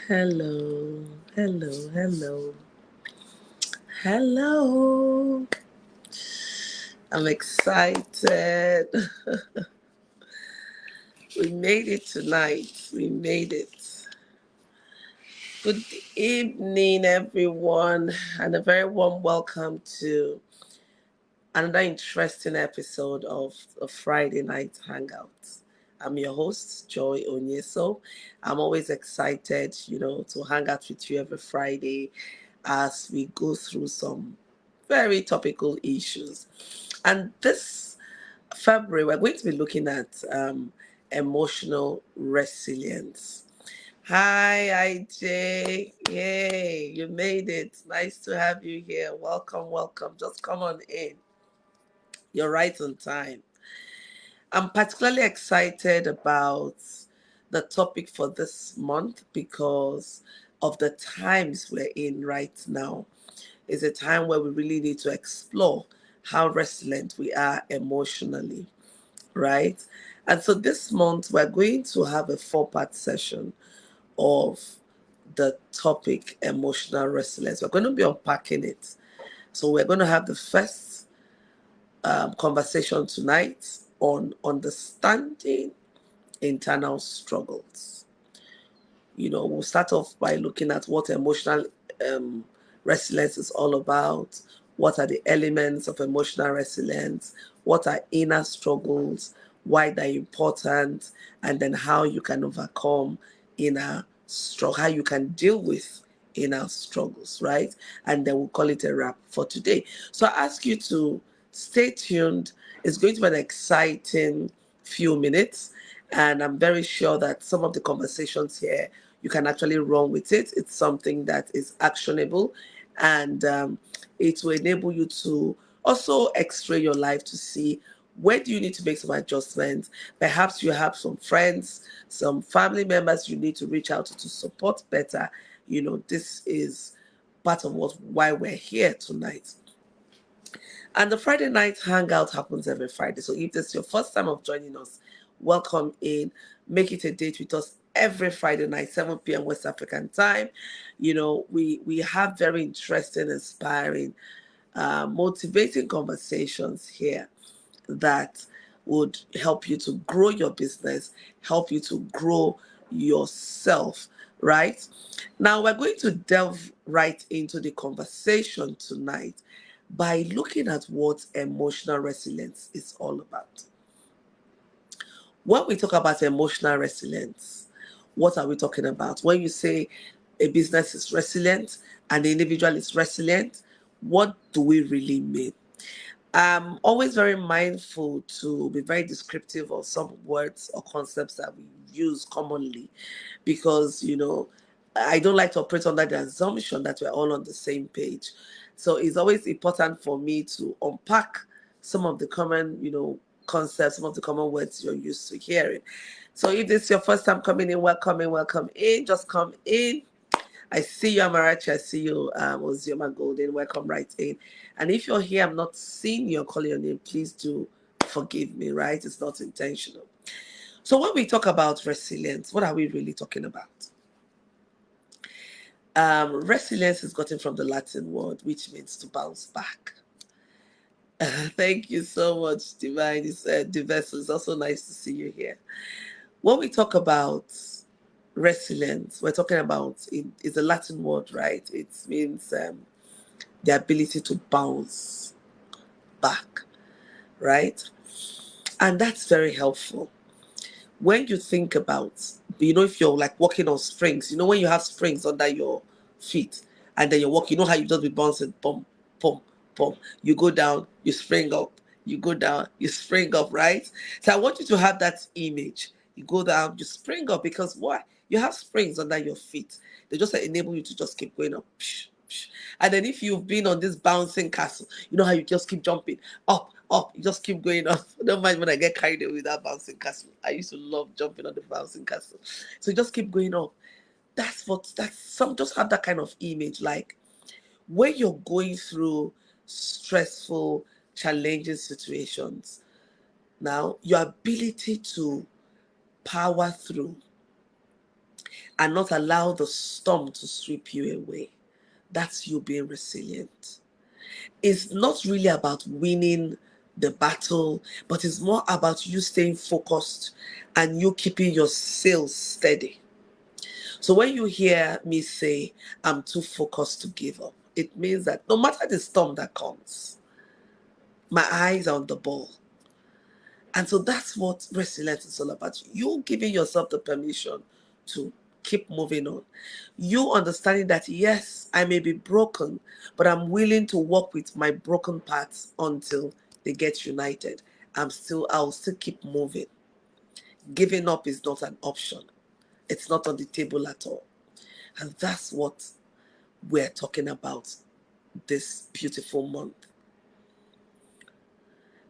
Hello, hello, hello, hello. I'm excited. We made it tonight. We made it. Good evening, everyone, and a very warm welcome to another interesting episode of a Friday Night Hangout. I'm your host, Joy Onyesoh. I'm always excited, to hang out with you every Friday as we go through some very topical issues. And this February, we're going to be looking at emotional resilience. Hi, IJ. Yay, you made it. Nice to have you here. Welcome, welcome. Just come on in. You're right on time. I'm particularly excited about the topic for this month because of the times we're in right now. It's a time where we really need to explore how resilient we are emotionally, right? And so this month, we're going to have a four-part session of the topic emotional resilience. We're going to be unpacking it. So we're going to have the first conversation tonight on understanding internal struggles. We'll start off by looking at what emotional um, resilience is all about. What are the elements of emotional resilience? What are inner struggles? Why they're important? And then how you can overcome inner struggle, how you can deal with inner struggles, right? And then we'll call it a wrap for today. So I ask you to stay tuned. It's going to be an exciting few minutes. And I'm very sure that some of the conversations here, you can actually run with it. It's something that is actionable, and it will enable you to also x-ray your life to see where do you need to make some adjustments. Perhaps you have some friends, some family members you need to reach out to support better. This is part of why we're here tonight. And the Friday night hangout happens every Friday. So if this is your first time of joining us, welcome in. Make it a date with us every Friday night, 7 p.m. West African time. We have very interesting, inspiring, motivating conversations here that would help you to grow your business, help you to grow yourself, right? Now, we're going to delve right into the conversation tonight by looking at what emotional resilience is all about. When we talk about emotional resilience, what are we talking about? When you say a business is resilient and the individual is resilient, what do we really mean? I'm always very mindful to be very descriptive of some words or concepts that we use commonly because, I don't like to operate under the assumption that we're all on the same page. So it's always important for me to unpack some of the common, concepts, some of the common words you're used to hearing. So if this is your first time coming in, welcome in, welcome in. Just come in. I see you, Amarachi. I see you, Ozioma Golden. Welcome right in. And if you're here, I'm not seeing you or calling your name, please do forgive me, right? It's not intentional. So when we talk about resilience, what are we really talking about? Resilience is gotten from the Latin word, which means to bounce back. Thank you so much, Divine. Diverse. It's also nice to see you here. When we talk about resilience, we're talking about it's a Latin word, right? It means the ability to bounce back, right? And that's very helpful. When you think about, if you're like walking on springs, when you have springs under your feet and then you walk, how you just be bouncing, pump, pump, pump. You go down, you spring up. You go down, you spring up, right? So I want you to have that image. You go down, you spring up because why? You have springs under your feet. They just enable you to just keep going up. And then if you've been on this bouncing castle, you know how you just keep jumping up, up, you just keep going up. Don't mind when I get carried away with that bouncing castle. I used to love jumping on the bouncing castle. So you just keep going up. That's some just have that kind of image. Like when you're going through stressful, challenging situations, now your ability to power through and not allow the storm to sweep you away. That's you being resilient. It's not really about winning the battle, but it's more about you staying focused and you keeping your sails steady. So when you hear me say, I'm too focused to give up, it means that no matter the storm that comes, my eyes are on the ball. And so that's what resilience is all about. You giving yourself the permission to keep moving on. You understanding that, yes, I may be broken, but I'm willing to work with my broken parts until they get united. I'll still keep moving. Giving up is not an option. It's not on the table at all. And that's what we're talking about this beautiful month.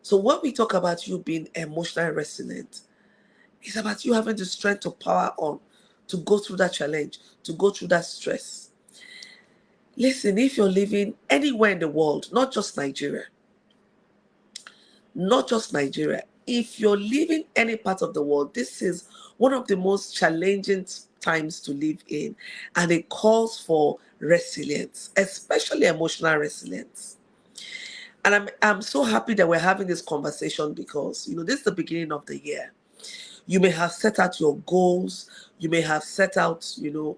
So when we talk about you being emotionally resilient, it's about you having the strength to power on, to go through that challenge, to go through that stress. Listen, if you're living anywhere in the world, not just Nigeria, if you're living any part of the world, this is one of the most challenging times to live in, and it calls for resilience, especially emotional resilience. And I'm so happy that we're having this conversation because, this is the beginning of the year. You may have set out your goals. You may have set out, you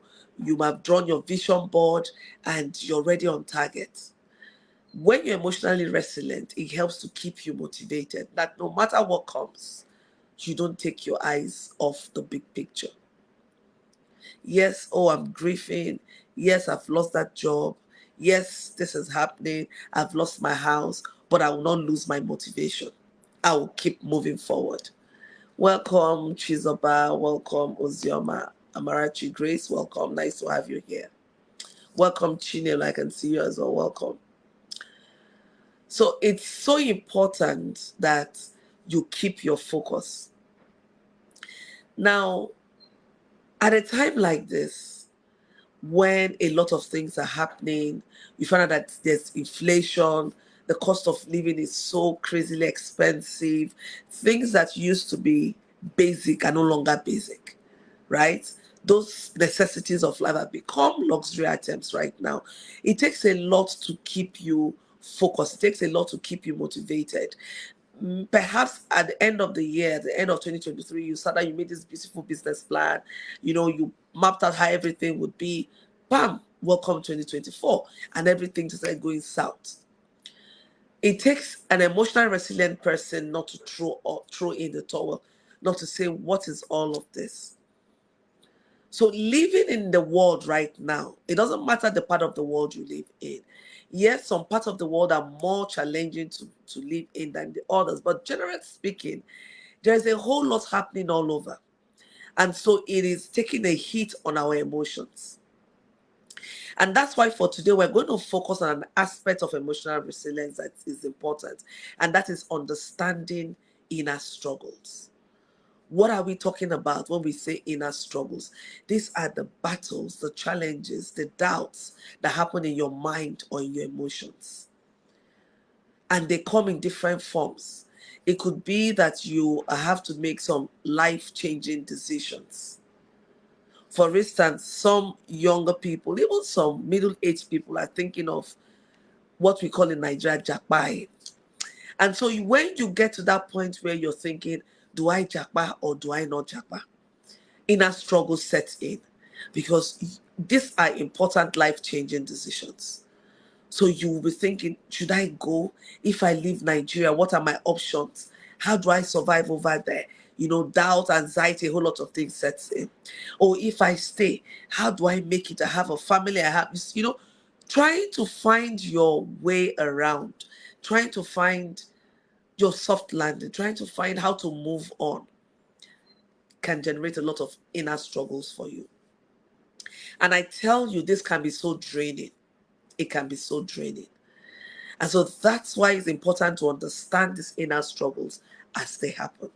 have drawn your vision board and you're already on target. When you're emotionally resilient, it helps to keep you motivated, that no matter what comes, you don't take your eyes off the big picture. Yes, oh, I'm grieving. Yes, I've lost that job. Yes, this is happening. I've lost my house, but I will not lose my motivation. I will keep moving forward. Welcome, Chizoba. Welcome, Ozioma. Amarachi Grace. Welcome. Nice to have you here. Welcome, Chinelo. I can see you as well. Welcome. So it's so important that you keep your focus. Now, at a time like this, when a lot of things are happening, you find out that there's inflation, the cost of living is so crazily expensive, things that used to be basic are no longer basic, right? Those necessities of life have become luxury items right now. It takes a lot to keep you focused, it takes a lot to keep you motivated. Perhaps at the end of the year, at the end of 2023, you made this beautiful business plan, you mapped out how everything would be. Bam, welcome 2024, and everything just like going south. It takes an emotionally resilient person not to throw in the towel, not to say, what is all of this? So living in the world right now, it doesn't matter the part of the world you live in. Yes, some parts of the world are more challenging to live in than the others, but generally speaking, there's a whole lot happening all over. And so it is taking a hit on our emotions. And that's why for today, we're going to focus on an aspect of emotional resilience that is important, and that is understanding inner struggles. What are we talking about when we say inner struggles? These are the battles, the challenges, the doubts that happen in your mind or in your emotions. And they come in different forms. It could be that you have to make some life-changing decisions. For instance, some younger people, even some middle-aged people, are thinking of what we call in Nigeria jakpai. And so when you get to that point where you're thinking, do I jakpa or do I not jakpa? Inner struggle sets in, because these are important life-changing decisions. So you will be thinking, should I go? If I leave Nigeria, what are my options? How do I survive over there? Doubt, anxiety, a whole lot of things sets in. Or if I stay, how do I make it? I have a family, trying to find your way around, trying to find your soft landing, trying to find how to move on can generate a lot of inner struggles for you. And I tell you, this can be so draining. It can be so draining. And so that's why it's important to understand these inner struggles as they happen.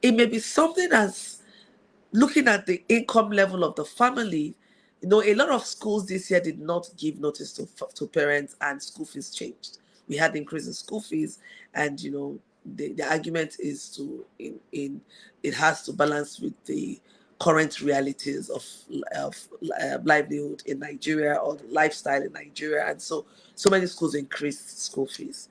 It may be something as looking at the income level of the family. A lot of schools this year did not give notice to parents, and school fees changed. We had increase in school fees, and the argument is it has to balance with the current realities of livelihood in Nigeria, or the lifestyle in Nigeria. And so many schools increased school fees.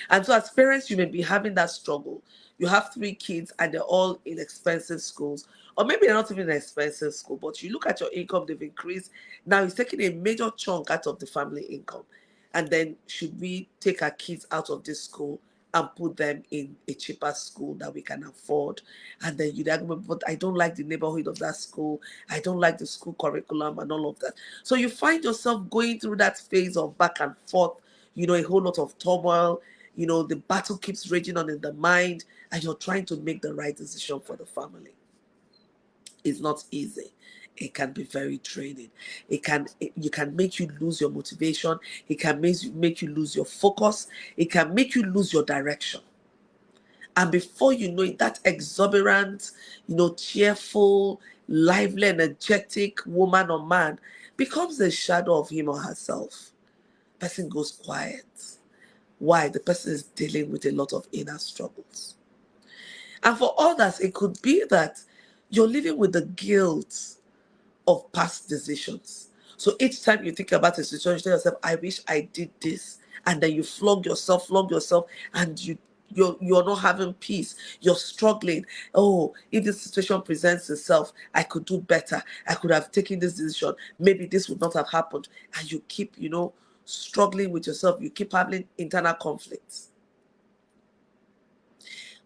And so as parents, you may be having that struggle. You have three kids and they're all in expensive schools. Or maybe they're not even in an expensive school, but you look at your income, they've increased. Now it's taking a major chunk out of the family income. And then should we take our kids out of this school and put them in a cheaper school that we can afford? And then you'd argue, but I don't like the neighborhood of that school. I don't like the school curriculum and all of that. So you find yourself going through that phase of back and forth, a whole lot of turmoil. The battle keeps raging on in the mind, and you're trying to make the right decision for the family. It's not easy. It can be very draining. You can make you lose your motivation. It can make you lose your focus. It can make you lose your direction. And before you know it, that exuberant, cheerful, lively, energetic woman or man becomes a shadow of him or herself. Person goes quiet. Why? The person is dealing with a lot of inner struggles. And for others, it could be that you're living with the guilt of past decisions. So each time you think about a situation, you tell yourself, I wish I did this. And then you flog yourself, and you're not having peace. You're struggling. Oh, if this situation presents itself, I could do better. I could have taken this decision. Maybe this would not have happened. And you keep, struggling with yourself. You keep having internal conflicts.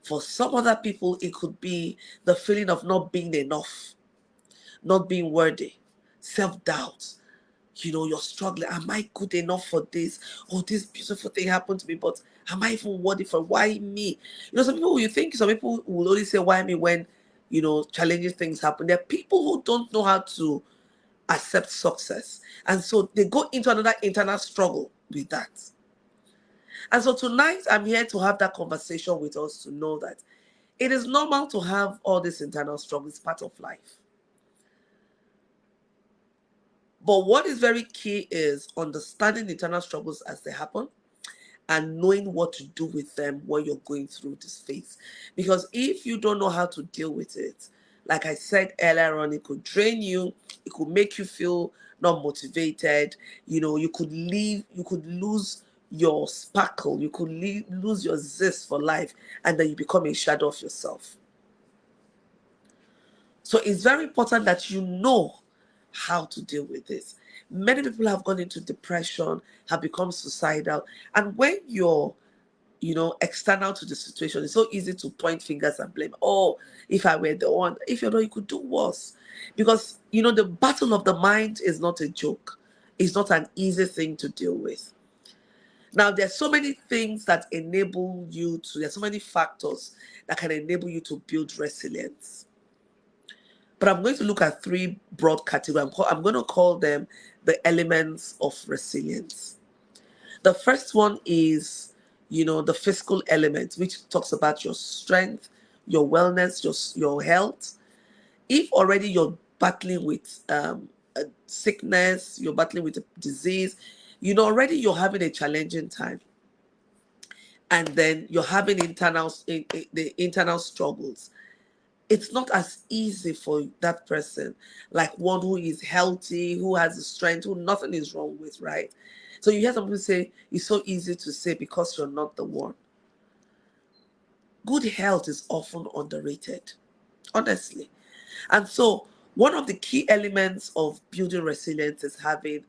For some other people, it could be the feeling of not being enough, not being worthy, self-doubt. You're struggling. Am I good enough for this? Oh, this beautiful thing happened to me, but am I even worthy for why me? Some people will only say why me when, challenging things happen. There are people who don't know how to accept success. And so they go into another internal struggle with that. And so tonight, I'm here to have that conversation with us to know that it is normal to have all this internal struggle. It's part of life. But what is very key is understanding internal struggles as they happen and knowing what to do with them when you're going through this phase. Because if you don't know how to deal with it, like I said earlier on, it could drain you, it could make you feel not motivated, you could lose your sparkle, you could lose your zest for life, and then you become a shadow of yourself. So it's very important that you know how to deal with this. Many people have gone into depression, have become suicidal. And when you're, external to the situation, it's so easy to point fingers and blame. Oh, if I were the one, if you could do worse. Because, the battle of the mind is not a joke. It's not an easy thing to deal with. Now, there's so many things that enable you to, there's so many factors that can enable you to build resilience. But I'm going to look at three broad categories. I'm going to call them the elements of resilience. The first one is, the physical element, which talks about your strength, your wellness, your health. If already you're battling with a sickness, you're battling with a disease, already you're having a challenging time. And then you're having the internal struggles. It's not as easy for that person, like one who is healthy, who has the strength, who nothing is wrong with, right? So you hear some people say, it's so easy to say because you're not the one. Good health is often underrated, honestly. And so one of the key elements of building resilience is having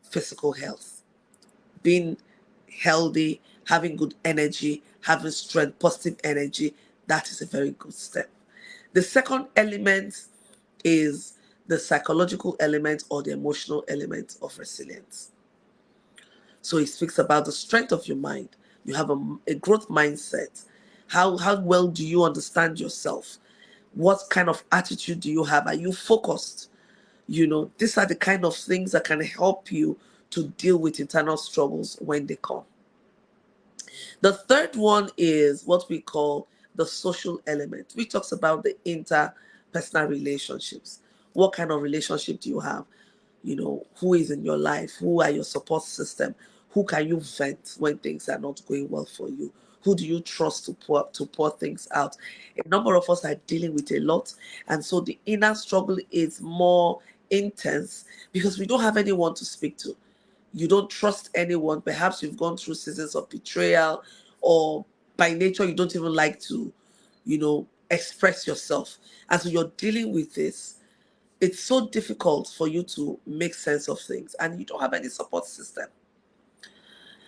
physical health, being healthy, having good energy, having strength, positive energy. That is a very good step. The second element is the psychological element or the emotional element of resilience. So it speaks about the strength of your mind. You have a growth mindset. How well do you understand yourself? What kind of attitude do you have? Are you focused? These are the kind of things that can help you to deal with internal struggles when they come. The third one is what we call the social element, which talks about the interpersonal relationships. What kind of relationship do you have? Who is in your life? Who are your support system? Who can you vent when things are not going well for you? Who do you trust to pour things out? A number of us are dealing with a lot, and so the inner struggle is more intense because we don't have anyone to speak to. You don't trust anyone. Perhaps you've gone through seasons of betrayal, or by nature you don't even like to, express yourself. And so you're dealing with this. It's so difficult for you to make sense of things, and you don't have any support system.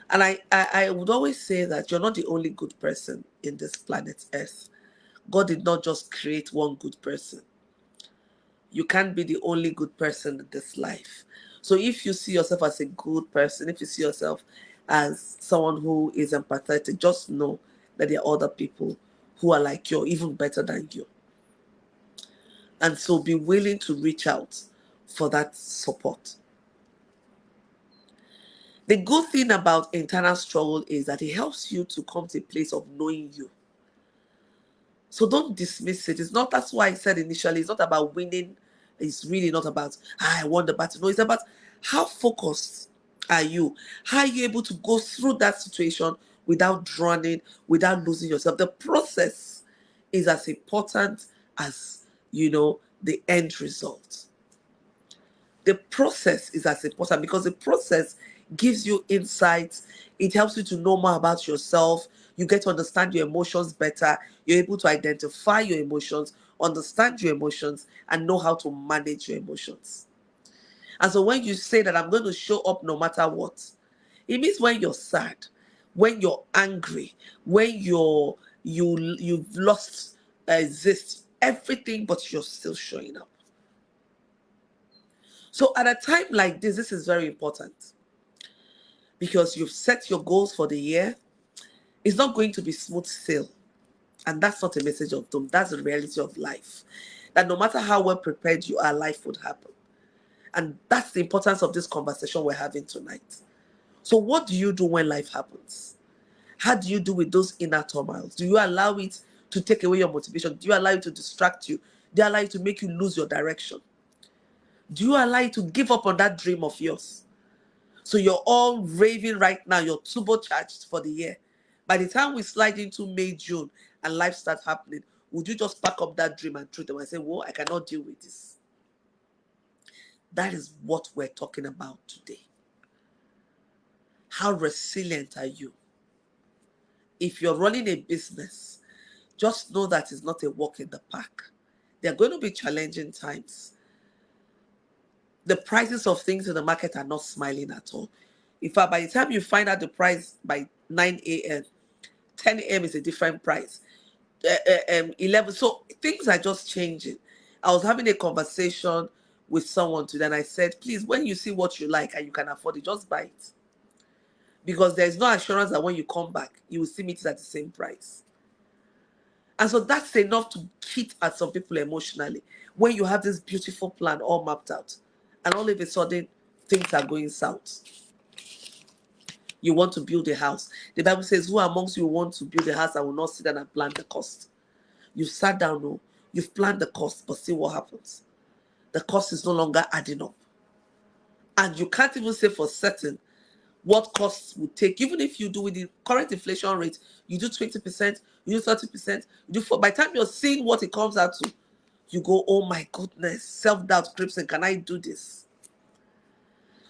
And I would always say that you're not the only good person in this planet Earth. God did not just create one good person. You can't be the only good person in this life. So if you see yourself as a good person, if you see yourself as someone who is empathetic, just know that there are other people who are like you, or even better than you. And so be willing to reach out for that support. The good thing about internal struggle is that it helps you to come to a place of knowing you. So don't dismiss it. It's not, that's why I said initially, it's not about winning. It's really not about, I won the battle. No, it's about how focused are you? How are you able to go through that situation without drowning, without losing yourself? The process is as important as, the end result. The process is as important because the process gives you insights. It helps you to know more about yourself. You get to understand your emotions better. You're able to identify your emotions, understand your emotions, and know how to manage your emotions. And so when you say that I'm going to show up no matter what, it means when you're sad, when you're angry, when you've lost zest, everything, but you're still showing up. So at a time like this is very important because you've set your goals for the year. It's not going to be smooth sail. And that's not a message of doom. That's the reality of life. That no matter how well prepared you are, life would happen. And that's the importance of this conversation we're having tonight. So what do you do when life happens? How do you do with those inner turmoils? Do you allow it to take away your motivation? Do you allow it to distract you? Do you allow it to make you lose your direction? Do you allow it to give up on that dream of yours? So you're all raving right now. You're turbocharged for the year. By the time we slide into May, June, and life starts happening, would you just pack up that dream and throw them and say, "Whoa, I cannot deal with this"? That is what we're talking about today. How resilient are you? If you're running a business, just know that it's not a walk in the park. There are going to be challenging times. The prices of things in the market are not smiling at all. In fact, by the time you find out the price by 9 a.m., 10 a.m. is a different price. 11. So things are just changing. I was having a conversation with someone today and I said, please, when you see what you like and you can afford it, just buy it. Because there's no assurance that when you come back, you will see it at the same price. And so that's enough to hit at some people emotionally. When you have this beautiful plan all mapped out, and all of a sudden, things are going south. You want to build a house. The Bible says, who amongst you want to build a house and will not sit down and plan the cost? You sat down, no, you've planned the cost, but see what happens. The cost is no longer adding up. And you can't even say for certain what costs would take. Even if you do with the current inflation rate, you do 20%, you do 30%, you do by the time you're seeing what it comes out to, you go, oh my goodness, self-doubt creeps in, can I do this?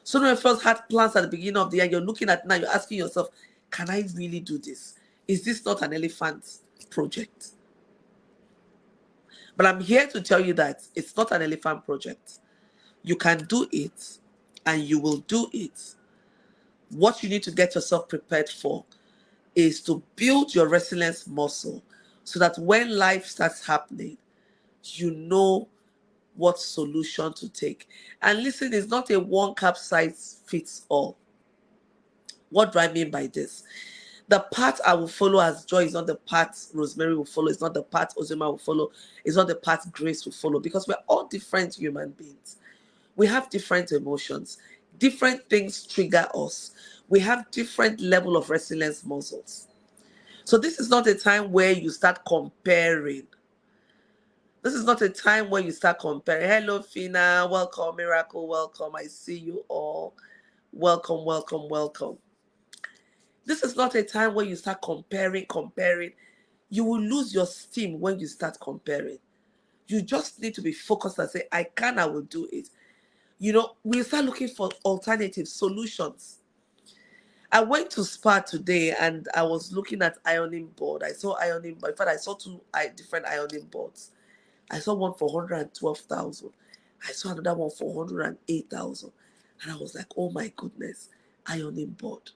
Some of us had plans at the beginning of the year. You're looking at now, you're asking yourself, can I really do this? Is this not an elephant project? But I'm here to tell you that it's not an elephant project. You can do it and you will do it. What you need to get yourself prepared for is to build your resilience muscle so that when life starts happening, you know what solution to take. And listen, it's not a one cap size fits all. What do I mean by this? The path I will follow as Joy is not the path Rosemary will follow. It's not the path Ozima will follow. It's not the path Grace will follow, because we're all different human beings. We have different emotions. Different things trigger us. We have different level of resilience muscles. So this is not a time where you start comparing. This is not a time where you start comparing. Hello, Fina. Welcome, Miracle. Welcome. I see you all. Welcome, welcome, welcome. This is not a time where you start comparing. You will lose your steam when you start comparing. You just need to be focused and say, I can, I will do it. We start looking for alternative solutions. I went to Spa today and I was looking at ironing board. I saw ironing board. In fact, I saw two different ironing boards. I saw one for 112,000. I saw another one for 108,000. And I was like, oh my goodness, ironing board.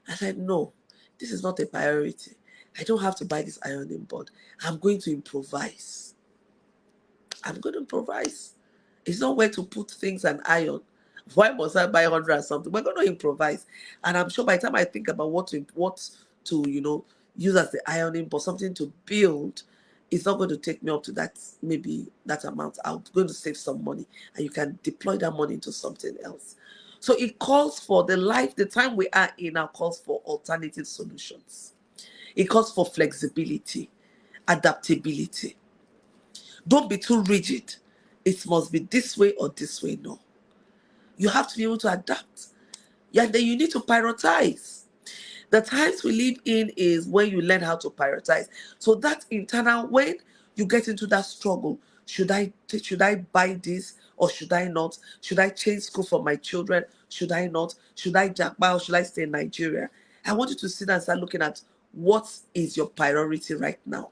I said, no, this is not a priority. I don't have to buy this ironing board. I'm going to improvise. I'm going to improvise. It's not where to put things and iron. Why must I buy 100 or something? We're going to improvise. And I'm sure by the time I think about what to use as the ironing board, something to build, it's not going to take me up to that, maybe that amount. I'm going to save some money and you can deploy that money into something else. So it calls for the time we are in now calls for alternative solutions. It calls for flexibility, adaptability. Don't be too rigid. It must be this way or this way. No. You have to be able to adapt. Yeah, then you need to prioritize. The times we live in is when you learn how to prioritize. So that internal, when you get into that struggle, should I buy this or should I not? Should I change school for my children? Should I not? Should I jackpot or should I stay in Nigeria? I want you to sit down and start looking at what is your priority right now.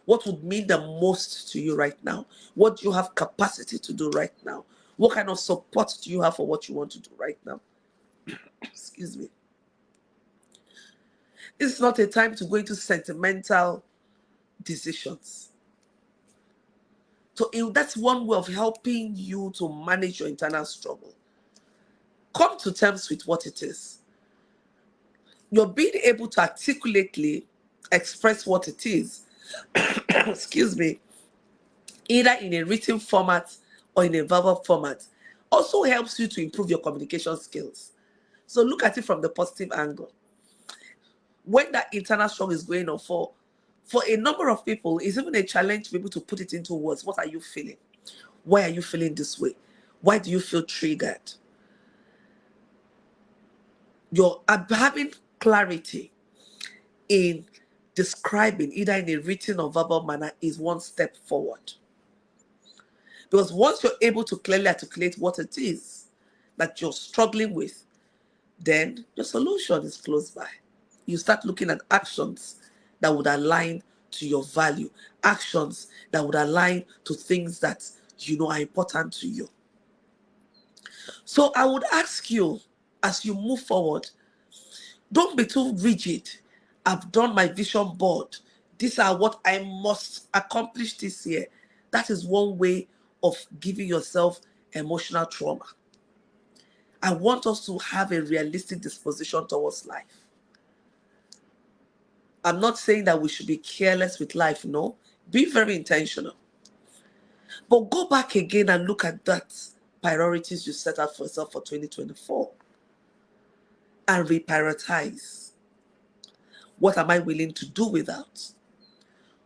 What would mean the most to you right now? What do you have capacity to do right now? What kind of support do you have for what you want to do right now? Excuse me. This is not a time to go into sentimental decisions. So that's one way of helping you to manage your internal struggle. Come to terms with what it is. You're being able to articulately express what it is, excuse me, either in a written format or in a verbal format, also helps you to improve your communication skills. So look at it from the positive angle. When that internal struggle is going on for a number of people, it's even a challenge to be able to put it into words. What are you feeling? Why are you feeling this way? Why do you feel triggered? You're having clarity in describing, either in a written or verbal manner, is one step forward. Because once you're able to clearly articulate what it is that you're struggling with, then your solution is close by. You start looking at actions that would align to your value, actions that would align to things that are important to you. So I would ask you, as you move forward, don't be too rigid. I've done my vision board. These are what I must accomplish this year. That is one way of giving yourself emotional trauma. I want us to have a realistic disposition towards life. I'm not saying that we should be careless with life, no. Be very intentional. But go back again and look at that priorities you set out for yourself for 2024 and reprioritize. What am I willing to do without?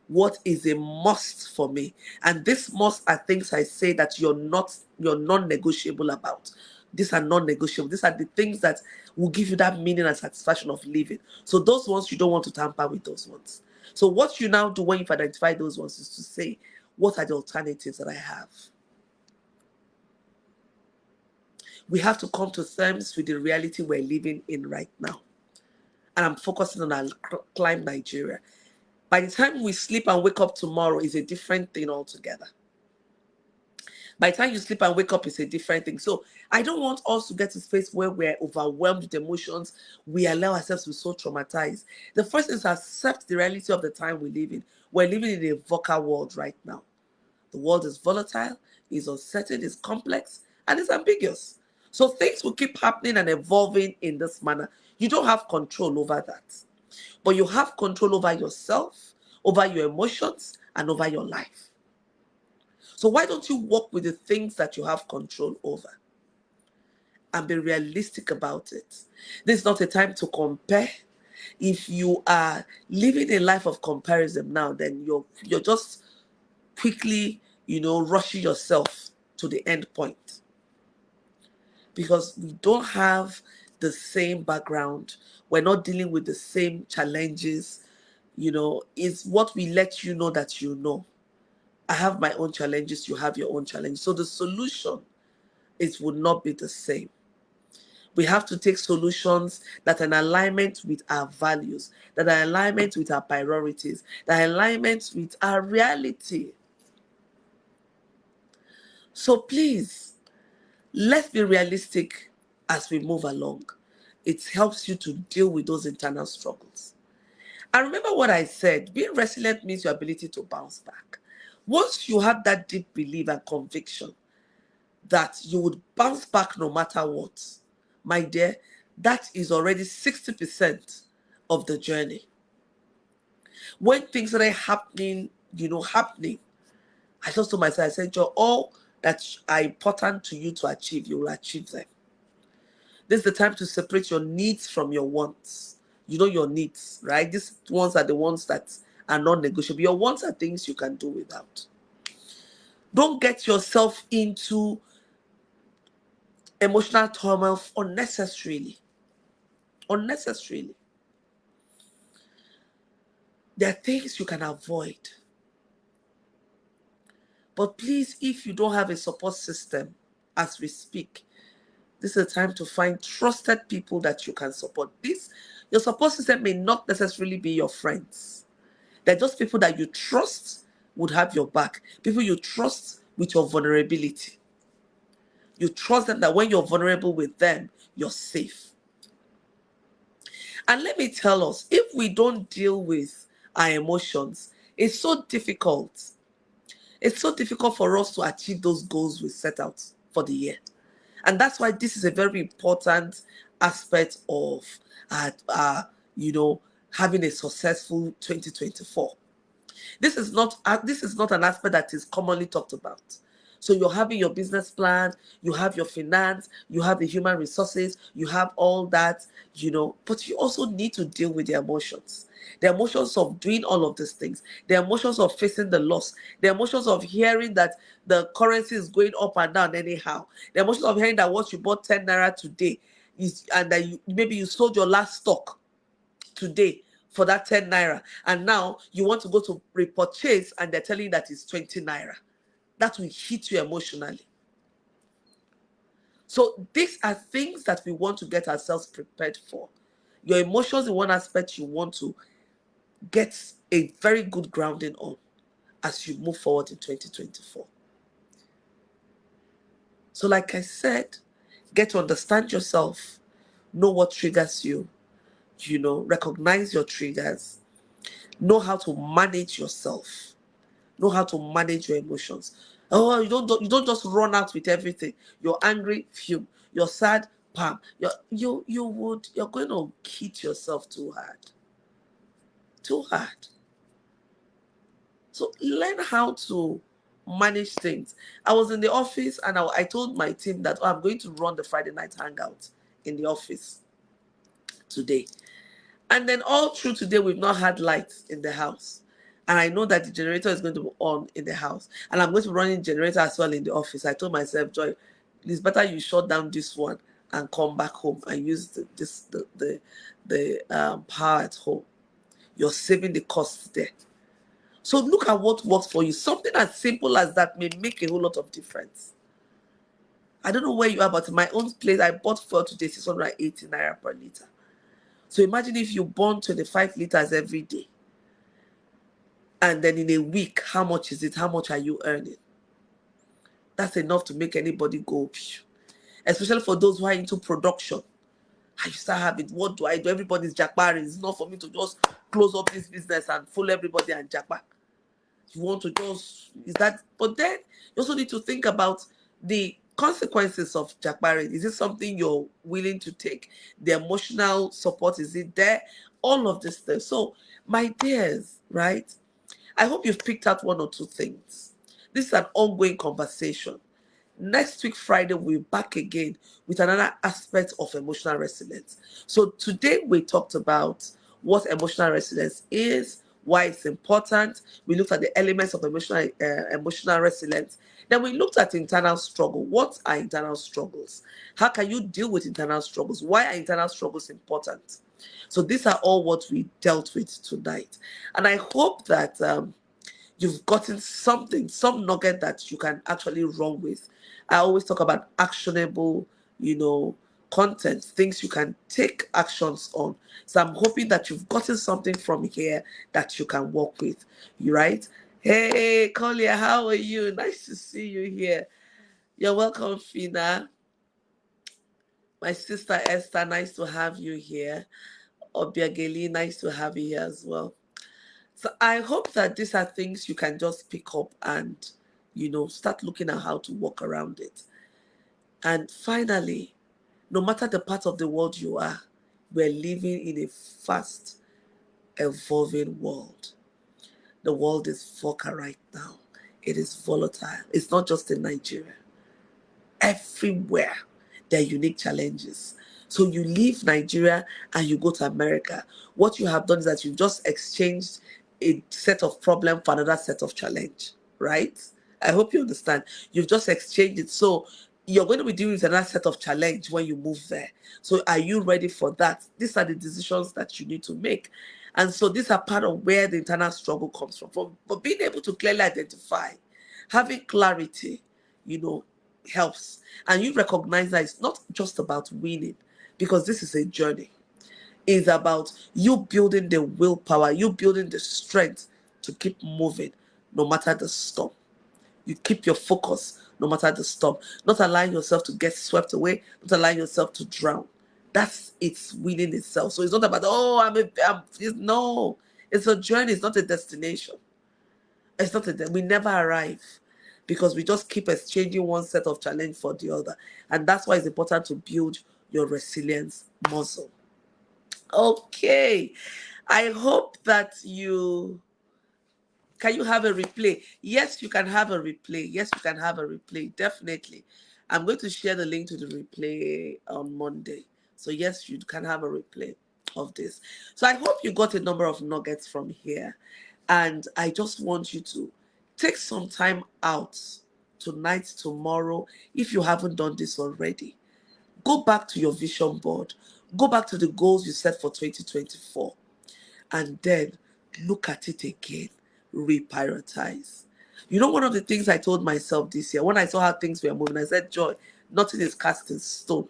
What is a must for me? And this must are things I say that you're non-negotiable about. These are non-negotiable. These are the things that will give you that meaning and satisfaction of living. So those ones, you don't want to tamper with those ones. So what you now do when you've identified those ones is to say, what are the alternatives that I have? We have to come to terms with the reality we're living in right now. And I'm focusing on our climb Nigeria. By the time we sleep and wake up tomorrow is a different thing altogether. By the time you sleep and wake up, it's a different thing. So I don't want us to get to a space where we're overwhelmed with emotions. We allow ourselves to be so traumatized. The first is to accept the reality of the time we live in. We're living in a VUCA world right now. The world is volatile, is uncertain, is complex, and it's ambiguous. So things will keep happening and evolving in this manner. You don't have control over that. But you have control over yourself, over your emotions, and over your life. So why don't you work with the things that you have control over and be realistic about it? This is not a time to compare. If you are living a life of comparison now, then you're just quickly, rushing yourself to the end point. Because we don't have the same background. We're not dealing with the same challenges. It's what we let you know that you know. I have my own challenges, you have your own challenges. So the solution would not be the same. We have to take solutions that are in alignment with our values, that are in alignment with our priorities, that are in alignment with our reality. So please, let's be realistic as we move along. It helps you to deal with those internal struggles. And remember what I said, being resilient means your ability to bounce back. Once you have that deep belief and conviction that you would bounce back no matter what, my dear, that is already 60% of the journey. When things are happening, I just told myself, I said, all that are important to you to achieve, you will achieve them. This is the time to separate your needs from your wants. You know your needs, right? These ones are the ones that are non-negotiable. Your wants are things you can do without. Don't get yourself into emotional turmoil unnecessarily. Unnecessarily. There are things you can avoid. But please, if you don't have a support system as we speak, this is a time to find trusted people that you can support. Your support system may not necessarily be your friends. They're just people that you trust would have your back. People you trust with your vulnerability. You trust them that when you're vulnerable with them, you're safe. And let me tell us, if we don't deal with our emotions, it's so difficult. It's so difficult for us to achieve those goals we set out for the year. And that's why this is a very important aspect of having a successful 2024. This is not an aspect that is commonly talked about. So you're having your business plan, you have your finance, you have the human resources, you have all that, but you also need to deal with the emotions. The emotions of doing all of these things, the emotions of facing the loss, the emotions of hearing that the currency is going up and down anyhow, the emotions of hearing that what you bought 10 naira today and that maybe you sold your last stock today for that 10 naira, and now you want to go to repurchase and they're telling you that it's 20 naira. That will hit you emotionally. So these are things that we want to get ourselves prepared for. Your emotions in one aspect you want to get a very good grounding on as you move forward in 2024. So like I said, get to understand yourself, know what triggers you, recognize your triggers, know how to manage yourself, know how to manage your emotions. Oh, you don't just run out with everything. You're angry, fume. You're sad, pam. You're going to hit yourself too hard. Too hard. So learn how to manage things. I was in the office and I told my team that I'm going to run the Friday Night Hangout in the office today. And then all through today, we've not had lights in the house. And I know that the generator is going to be on in the house. And I'm going to run in generator as well in the office. I told myself, Joy, it's better you shut down this one and come back home and use the power at home. You're saving the costs there. So look at what works for you. Something as simple as that may make a whole lot of difference. I don't know where you are, but in my own place, I bought fuel today, 680 naira per liter. So imagine if you burn 25 liters every day. And then in a week, how much is it? How much are you earning? That's enough to make anybody go, especially for those who are into production. I used to have it. What do I do? Everybody's jackbarring. It's not for me to just close up this business and fool everybody and jackbar. You want to but then you also need to think about the consequences of jackbarring. Is it something you're willing to take? The emotional support, is it there? All of this stuff. So, my dears, right? I hope you've picked out one or two things. This is an ongoing conversation. Next week, Friday, we'll be back again with another aspect of emotional resilience. So today we talked about what emotional resilience is, why it's important. We looked at the elements of emotional resilience. Then we looked at internal struggle. What are internal struggles? How can you deal with internal struggles? Why are internal struggles important? So these are all what we dealt with tonight. And I hope that you've gotten something, some nugget that you can actually run with. I always talk about actionable, content, things you can take actions on. So I'm hoping that you've gotten something from here that you can work with. You right? Hey, Collier, how are you? Nice to see you here. You're welcome, Fina. My sister Esther, nice to have you here. Obiageli, nice to have you here as well. So I hope that these are things you can just pick up and, start looking at how to work around it. And finally, no matter the part of the world you are, we're living in a fast evolving world. The world is VUCA right now. It is volatile. It's not just in Nigeria. Everywhere there are unique challenges. So you leave Nigeria and you go to America. What you have done is that you've just exchanged a set of problem for another set of challenge, right? I hope you understand. You've just exchanged it. So you're going to be dealing with another set of challenge when you move there. So are you ready for that? These are the decisions that you need to make. And so these are part of where the internal struggle comes from. But being able to clearly identify, having clarity, you know, helps. And you recognize that it's not just about winning, because this is a journey. It's about you building the willpower, you building the strength to keep moving no matter the storm. You keep your focus no matter the storm, not allowing yourself to get swept away, not allowing yourself to drown. That's it's winning itself. So it's not about, oh, no, it's a journey, it's not a destination. It's not we never arrive, because we just keep exchanging one set of challenge for the other. And that's why it's important to build your resilience muscle. Okay. I hope that can you have a replay? Yes, you can have a replay. Yes, you can have a replay. Definitely. I'm going to share the link to the replay on Monday. So yes, you can have a replay of this. So I hope you got a number of nuggets from here. And I just want you to take some time out tonight, tomorrow, if you haven't done this already. Go back to your vision board. Go back to the goals you set for 2024. And then look at it again. Reprioritize. One of the things I told myself this year, when I saw how things were moving, I said, Joy, nothing is cast in stone.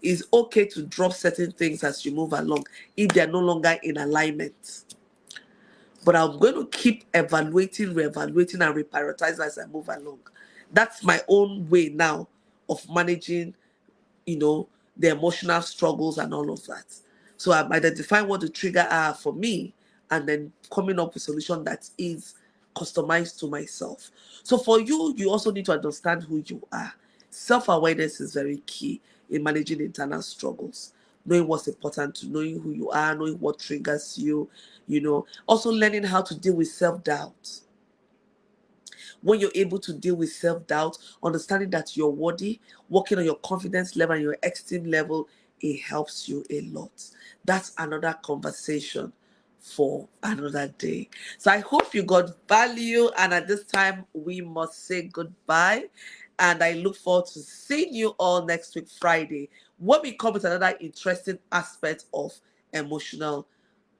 It's okay to drop certain things as you move along if they're no longer in alignment. But I'm going to keep evaluating, reevaluating, and reprioritizing as I move along. That's my own way now of managing, the emotional struggles and all of that. So I'm identifying what the trigger are for me and then coming up with a solution that is customized to myself. So for you, you also need to understand who you are. Self-awareness is very key in managing internal struggles. Knowing what's important to knowing who you are, knowing what triggers you, also learning how to deal with self-doubt. When you're able to deal with self-doubt, understanding that you're worthy, working on your confidence level and your esteem level, it helps you a lot. That's another conversation for another day. So I hope you got value, and at this time we must say goodbye. And I look forward to seeing you all next week, Friday, when we come with another interesting aspect of emotional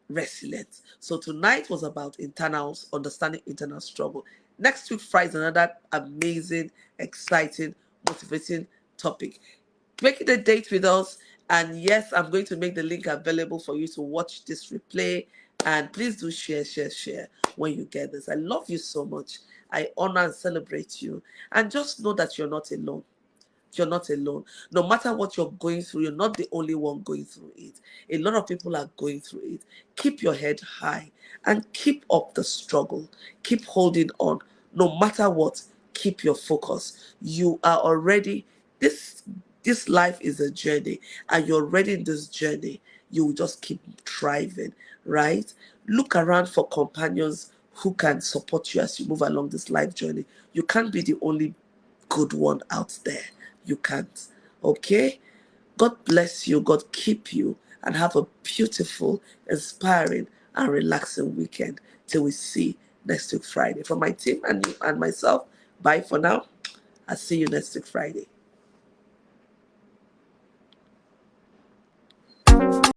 resilience. So tonight was about internals, understanding internal struggle. Next week, Friday, is another amazing, exciting, motivating topic. Make it a date with us. And yes, I'm going to make the link available for you to watch this replay. And please do share when you get this. I love you so much. I honor and celebrate you. And just know that you're not alone. You're not alone. No matter what you're going through, you're not the only one going through it. A lot of people are going through it. Keep your head high and keep up the struggle. Keep holding on. No matter what, keep your focus. You are already, this life is a journey, and you're already in this journey. You will just keep thriving, right? Look around for companions who can support you as you move along this life journey. You can't be the only good one out there. You can't. Okay? God bless you. God keep you. And have a beautiful, inspiring, and relaxing weekend till we see next week, Friday. For my team and myself, Bye for now. I'll see you next week, Friday.